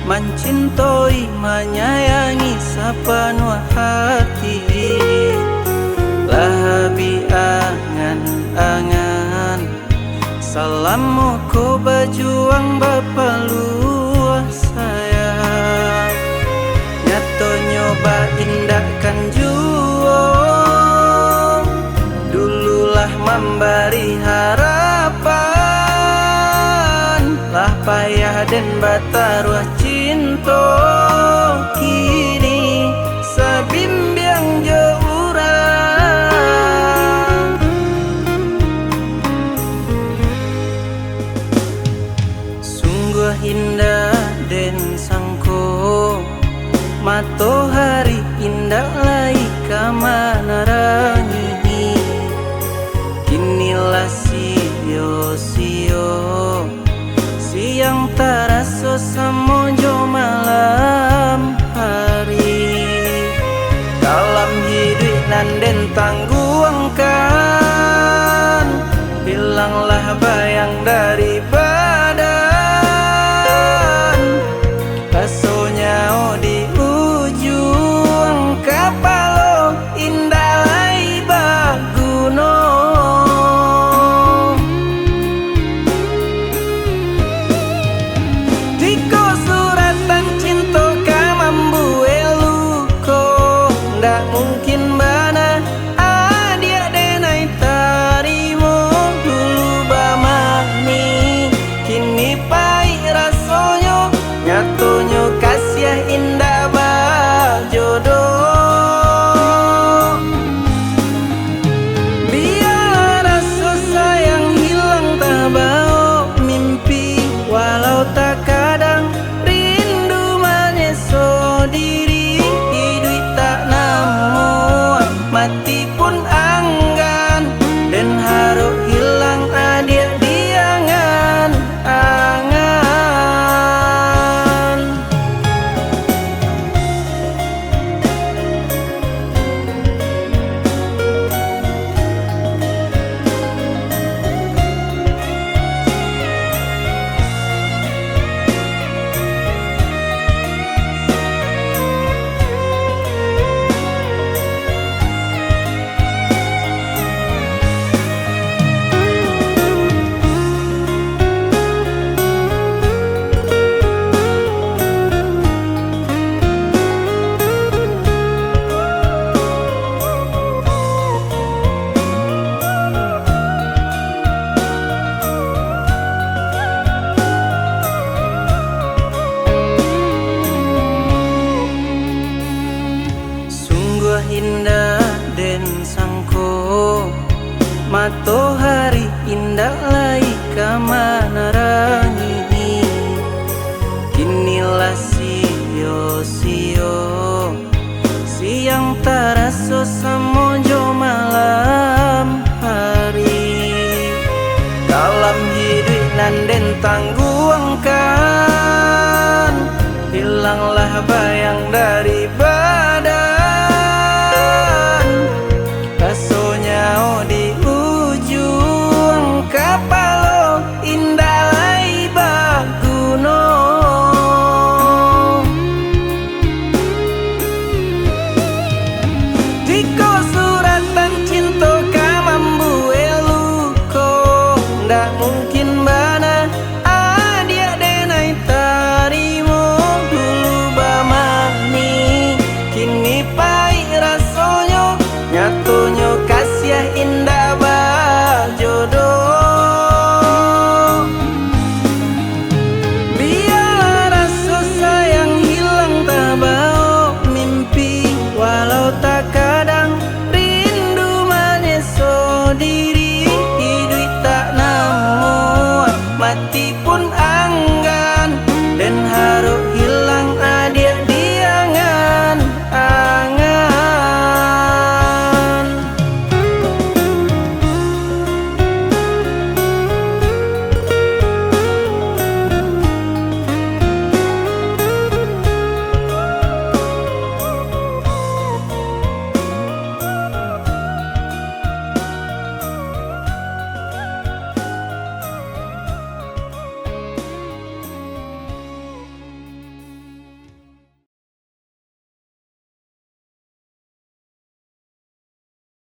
mencintoi, menyayangi sepenuh hati. Lahabi angan-angan, salamu ku berjuang berpeluang sayang. Nyato nyoba indahkan juang, dululah memberi harapan. Lah payah dan bataruah cinta, kini sebimbiang jauran. Sungguh indah dan sangko, matahari indah lai kamanarangi. Kinilah sio-sio, siang terasa semojo malam hari. Dalam hidup nanden tangguangkan, hilanglah bayang dari badan. Rasanya di ujung kapal indah lai baguno. Tiko suratan cinta kamambu eluko, ndak mungkin bana adia denai tarimo. Dulu bamani, kini pai rasonyo, nyatonyo kasih indah bajodoh. Biar rasa sayang hilang tak bau mimpi, walau tak kadang rindu menyeso diri. Hidup tak namun mati pun anggan, dan harap hilang adia diangan angan. Sungguh indah dan sangko, matahari indah lai kamanarangi. Kinilah sio-sio, siang terasa semojo malam hari. Dalam hidup nanden tangguangkan, hilanglah bayang dari badan. Rasanya di ujung kapal indah lai baguno. Tiko suratan cinta kamambu eluko, ndak mungkin bana adia denai tarimo. Dulu bamani, kini pai rasonyo, nyatonyo kasih indah bajodoh. Biar rasa sayang hilang tak bau mimpi, walau tak kadang rindu menyeso diri.